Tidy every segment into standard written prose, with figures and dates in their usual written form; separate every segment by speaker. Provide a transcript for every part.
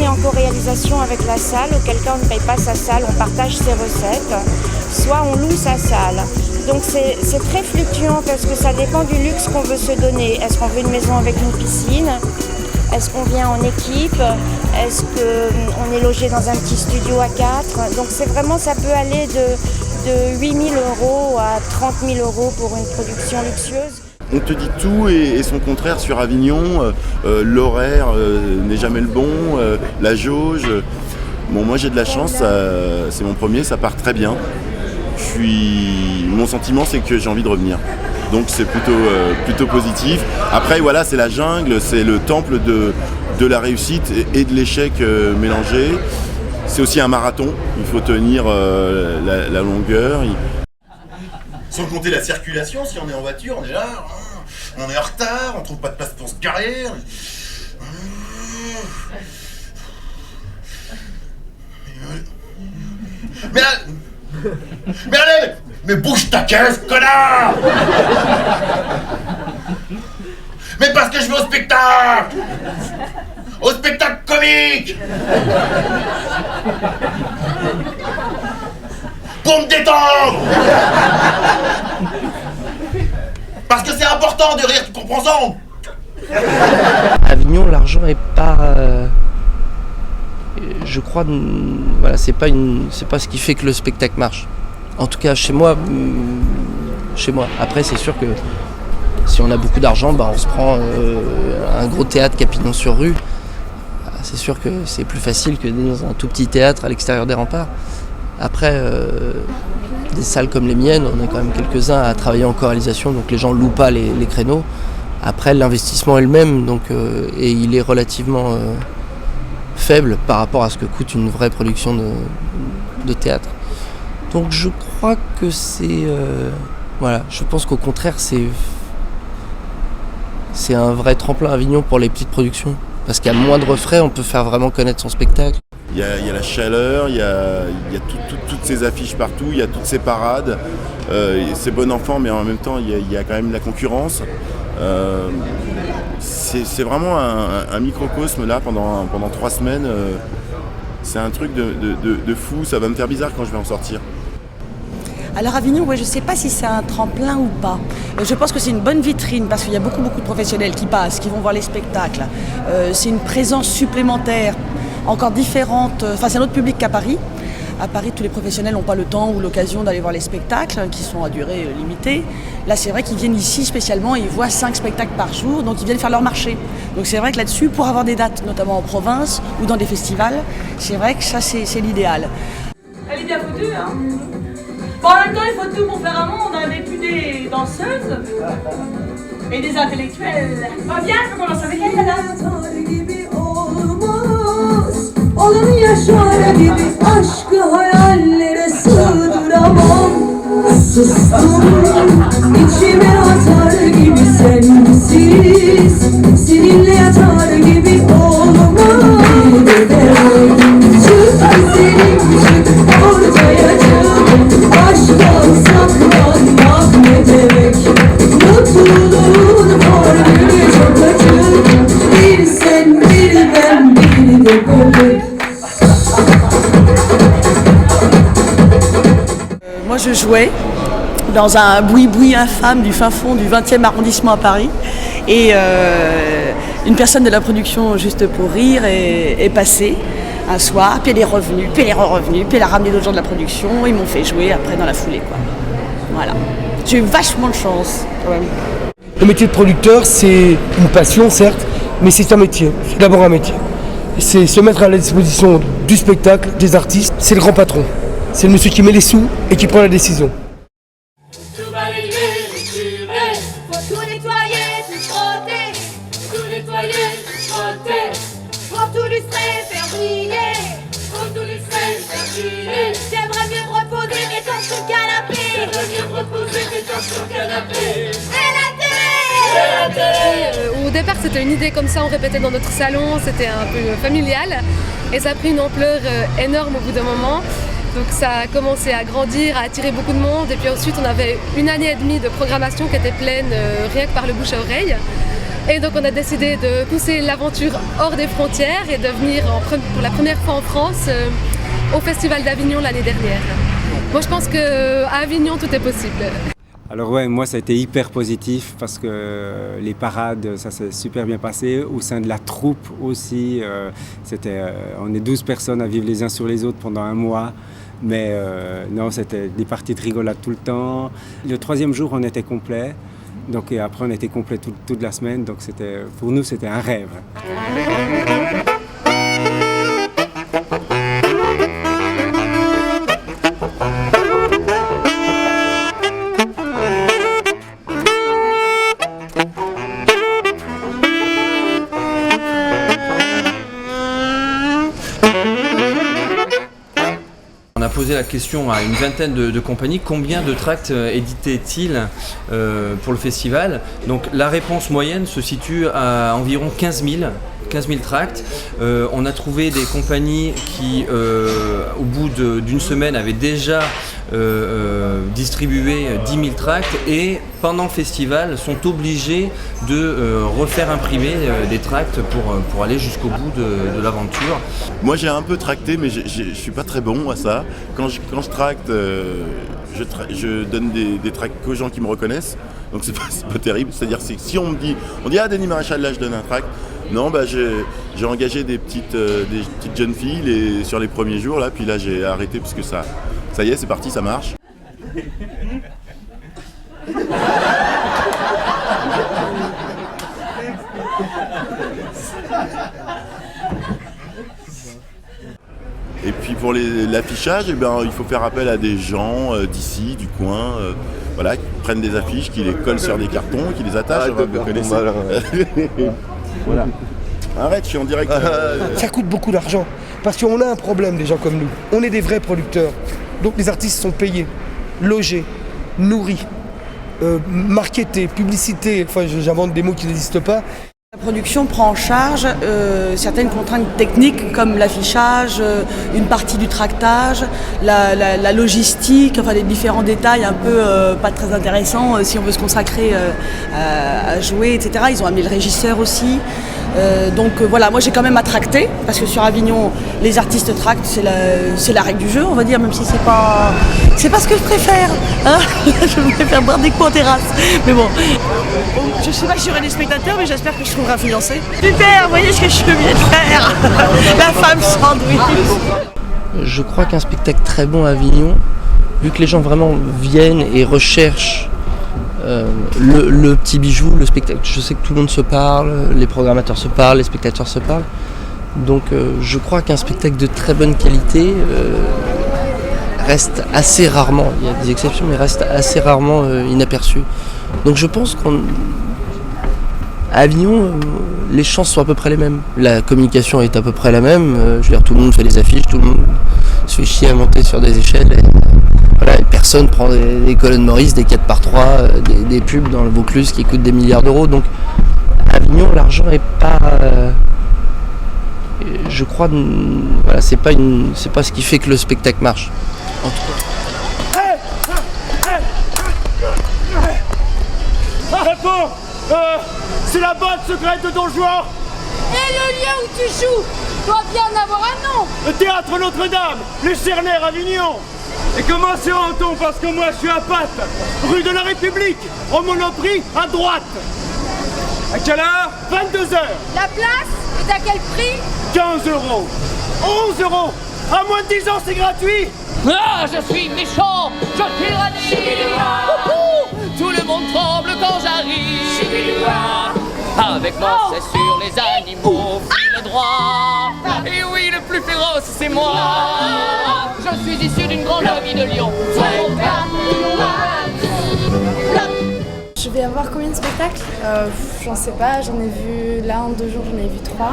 Speaker 1: en co-réalisation avec la salle, auquel cas on ne paye pas sa salle, on partage ses recettes, soit on loue sa salle. Donc c'est très fluctuant parce que ça dépend du luxe qu'on veut se donner. Est-ce qu'on veut une maison avec une piscine ? Est-ce qu'on vient en équipe ? Est-ce qu'on est logé dans un petit studio à 4 ? Donc c'est vraiment, ça peut aller de 8 000 € à 30 000 € pour une production luxueuse.
Speaker 2: On te dit tout et son contraire sur Avignon, l'horaire n'est jamais le bon, la jauge. Bon, moi j'ai de la chance, c'est mon premier, ça part très bien. Mon sentiment c'est que j'ai envie de revenir. Donc c'est plutôt positif. Après voilà, c'est la jungle, c'est le temple de la réussite et de l'échec mélangé. C'est aussi un marathon, il faut tenir la longueur. Sans compter la circulation, si on est en voiture, on est là, on est en retard, on trouve pas de place pour se garer. Mais allez, mais bouge ta caisse, connard! Mais parce que je vais au spectacle! Au spectacle comique! Pour me détendre! Parce que c'est important de rire, tu comprends ça?
Speaker 3: À Avignon, l'argent est pas... je crois, voilà, c'est pas ce qui fait que le spectacle marche. En tout cas, chez moi. Après, c'est sûr que si on a beaucoup d'argent, on se prend un gros théâtre qui a pignon sur rue. C'est sûr que c'est plus facile que dans un tout petit théâtre à l'extérieur des remparts. Après, des salles comme les miennes, on est quand même quelques-uns à travailler en co-réalisation, donc les gens louent pas les créneaux. Après, l'investissement est le même, et il est relativement faible par rapport à ce que coûte une vraie production de théâtre. Donc je crois que c'est... je pense qu'au contraire, c'est un vrai tremplin à Avignon pour les petites productions. Parce qu'à moindre frais, on peut faire vraiment connaître son spectacle.
Speaker 2: Il y a la chaleur, il y a toutes ces affiches partout, il y a toutes ces parades. C'est bon enfant, mais en même temps, il y a quand même la concurrence. C'est vraiment un microcosme là pendant 3 semaines. C'est un truc de fou, ça va me faire bizarre quand je vais en sortir.
Speaker 4: Alors Avignon, je ne sais pas si c'est un tremplin ou pas. Je pense que c'est une bonne vitrine parce qu'il y a beaucoup de professionnels qui passent, qui vont voir les spectacles. C'est une présence supplémentaire, encore différente. C'est un autre public qu'à Paris. À Paris, tous les professionnels n'ont pas le temps ou l'occasion d'aller voir les spectacles, qui sont à durée limitée. Là, c'est vrai qu'ils viennent ici spécialement et ils voient 5 spectacles par jour, donc ils viennent faire leur marché. Donc c'est vrai que là-dessus, pour avoir des dates, notamment en province ou dans des festivals, c'est vrai que ça, c'est l'idéal.
Speaker 5: Elle est bien foutue, hein. Bon, en même temps, il faut tout pour faire un monde, avec plus des danseuses et des intellectuels. Viens, je commence avec elle, là.
Speaker 6: Onun yaşar gibi aşkı hayallere sığdıramam. Sustum içime atar gibi sensiz, seninle yatar gibi olmam. Çık güzelim çık ortaya çık, aşktan saklanmak ne demek? Mutluluğun formülü çok açık, bir sen bir ben bir de bebek.
Speaker 4: Moi, je jouais dans un boui-boui infâme du fin fond du 20e arrondissement à Paris. Et une personne de la production Juste pour rire est passée un soir, puis elle est revenue, puis elle est revenue, puis elle a ramené d'autres gens de la production. Ils m'ont fait jouer après dans la foulée, quoi. Voilà. J'ai eu vachement de chance, quand même.
Speaker 7: Le métier de producteur, c'est une passion, certes, mais c'est un métier. C'est d'abord un métier. C'est se mettre à la disposition du spectacle, des artistes. C'est le grand patron. C'est le monsieur qui met les sous et qui prend la décision.
Speaker 6: Tout balayer, faut tout nettoyer, tout frotter. Tout nettoyer, tout frotter. Pour tout lustrer, faire briller. Pour tout lustrer, faire briller. J'aimerais mieux me reposer, mais tant sur le canapé. J'aimerais mieux me reposer, mais tant sur le canapé. Et la télé!
Speaker 8: Au départ, c'était une idée comme ça, on répétait dans notre salon, c'était un peu familial. Et ça a pris une ampleur énorme au bout d'un moment. Donc ça a commencé à grandir, à attirer beaucoup de monde. Et puis ensuite, on avait 1 année et demie de programmation qui était pleine rien que par le bouche à oreille. Et donc on a décidé de pousser l'aventure hors des frontières et de venir pour la première fois en France au Festival d'Avignon l'année dernière. Moi je pense qu'à Avignon tout est possible.
Speaker 9: Alors ouais, moi ça a été hyper positif parce que les parades, ça s'est super bien passé. Au sein de la troupe aussi, on est 12 personnes à vivre les uns sur les autres pendant un mois. Mais non, c'était des parties de rigolade tout le temps. Le 3e jour, on était complet. Donc, et après, on était complet toute la semaine. Donc pour nous, c'était un rêve.
Speaker 10: On a posé la question à une vingtaine de compagnies, combien de tracts éditaient-ils pour le festival? Donc la réponse moyenne se situe à environ 15 000 tracts. On a trouvé des compagnies qui, au bout d'une semaine, avaient déjà distribué 10 000 tracts et pendant le festival sont obligés de refaire imprimer des tracts pour aller jusqu'au bout de l'aventure.
Speaker 2: Moi j'ai un peu tracté, mais je suis pas très bon à ça. Quand je tracte, je donne des tracts qu'aux gens qui me reconnaissent, donc c'est pas terrible. C'est-à-dire que si on me dit ah Denis Maréchal, là je donne un tract. Non, j'ai engagé des petites jeunes filles sur les premiers jours, là, puis là j'ai arrêté parce que ça y est, c'est parti, ça marche. Et puis pour l'affichage, il faut faire appel à des gens d'ici, du coin, voilà, qui prennent des affiches, qui les collent sur des cartons, qui les attachent, vous connaissez. Voilà. Arrête, je suis en direct.
Speaker 7: Ça coûte beaucoup d'argent, parce qu'on a un problème, des gens comme nous. On est des vrais producteurs. Donc les artistes sont payés, logés, nourris, marketés, publicités, enfin j'invente des mots qui n'existent pas.
Speaker 4: La production prend en charge certaines contraintes techniques comme l'affichage, une partie du tractage, la logistique, enfin les différents détails un peu pas très intéressants si on veut se consacrer à jouer, etc. Ils ont amené le régisseur aussi. Donc voilà, moi j'ai quand même à tracter parce que sur Avignon, les artistes tractent, c'est la règle du jeu, on va dire, même si c'est pas ce que je préfère. Hein. Je préfère boire des coups en terrasse. Mais bon, je sais pas si j'aurai des spectateurs, mais j'espère que je trouverai un financé. Super, vous voyez ce que je viens de faire. La femme sandwich.
Speaker 3: Je crois qu'un spectacle très bon à Avignon, vu que les gens vraiment viennent et recherchent le petit bijou, le spectacle. Je sais que tout le monde se parle, les programmateurs se parlent, les spectateurs se parlent. Donc je crois qu'un spectacle de très bonne qualité reste assez rarement, il y a des exceptions, mais reste assez rarement inaperçu. Donc je pense qu'à Avignon, les chances sont à peu près les mêmes. La communication est à peu près la même. Je veux dire, tout le monde fait des affiches, tout le monde se fait chier à monter sur des échelles. Voilà, et personne prend des colonnes Maurice, des 4x3, des pubs dans le Vaucluse qui coûtent des milliards d'euros. Donc à Avignon, l'argent n'est pas... je crois... Voilà, c'est pas ce qui fait que le spectacle marche. En tout cas.
Speaker 11: C'est la boîte secrète de Don Juan.
Speaker 6: Et le lieu où tu joues doit bien avoir un nom.
Speaker 11: Le théâtre Notre-Dame, les Cernaires, Avignon. Et comment se rend-on? Parce que moi je suis à Patte, rue de la République, au Monoprix, à droite. À quelle heure? 22h.
Speaker 6: La place est à quel prix?
Speaker 11: 15 €. 11 €. À moins de 10 ans, c'est gratuit.
Speaker 6: Ah, je suis méchant, je tyrannie. Tout le monde tremble quand j'arrive. Avec moi, c'est sur les animaux, file droit. Et oui, le plus féroce, c'est moi. Je suis issu d'une grande famille de lions.
Speaker 12: Je vais avoir combien de spectacles? J'en sais pas, j'en ai vu là en 2 jours, j'en ai vu 3.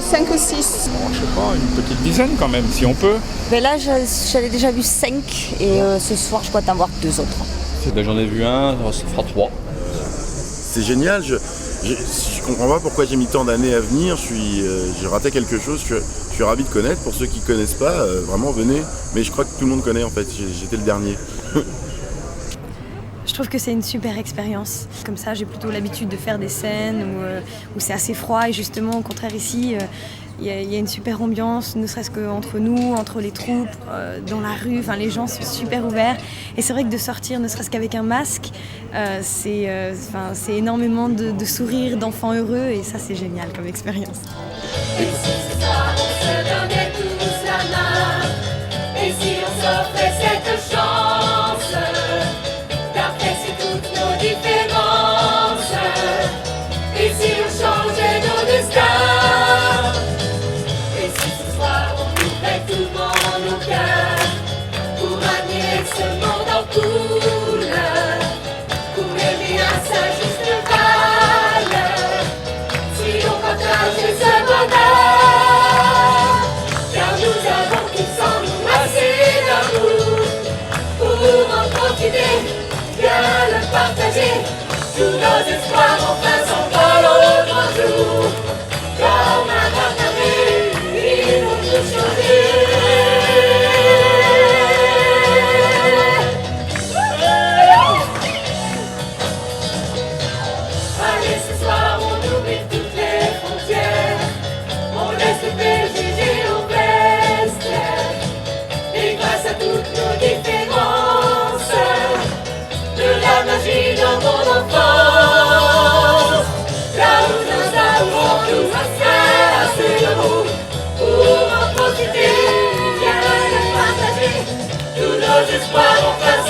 Speaker 13: 5 ou 6.
Speaker 14: Bon, je sais pas, une petite dizaine quand même, si on peut.
Speaker 13: Mais là, j'avais déjà vu 5 et ce soir, je crois en voir 2 autres.
Speaker 14: J'en ai vu un, ça fera 3.
Speaker 2: C'est génial, je comprends pas pourquoi j'ai mis tant d'années à venir, j'ai raté quelque chose, je suis ravi de connaître. Pour ceux qui connaissent pas, vraiment venez, mais je crois que tout le monde connaît en fait, j'étais le dernier.
Speaker 15: Je trouve que c'est une super expérience. Comme ça, j'ai plutôt l'habitude de faire des scènes où c'est assez froid et justement, au contraire ici, il y a une super ambiance, ne serait-ce qu'entre nous, entre les troupes, dans la rue, enfin, les gens sont super ouverts. Et c'est vrai que de sortir, ne serait-ce qu'avec un masque, c'est énormément de sourires, d'enfants heureux et ça c'est génial comme expérience.
Speaker 6: Et si ce soir on se donnait tous la main, et si on s'offrait cette chance d'apprécier toutes nos différences, et si on changeait nos destins, et si ce soir on ouvrait tout dans nos cœurs pour amener ce monde en couleur, pour aimer à sa juste valeur, si on partageait ce bonheur, car nous avons tous en nous assez d'amour pour en profiter, bien le partager. Tous nos espoirs enfin s'envolent au grand jour, comme un vent fermé, ils vont tout changer. Allez, ce soir on oublie toutes les frontières, on laisse les préjugés au vestiaire, et grâce à toutes nos différences, de la magie dans mon enfance, là où nos amours nous assez d'amour pour en profiter, bien le partager, tous nos espoirs en face.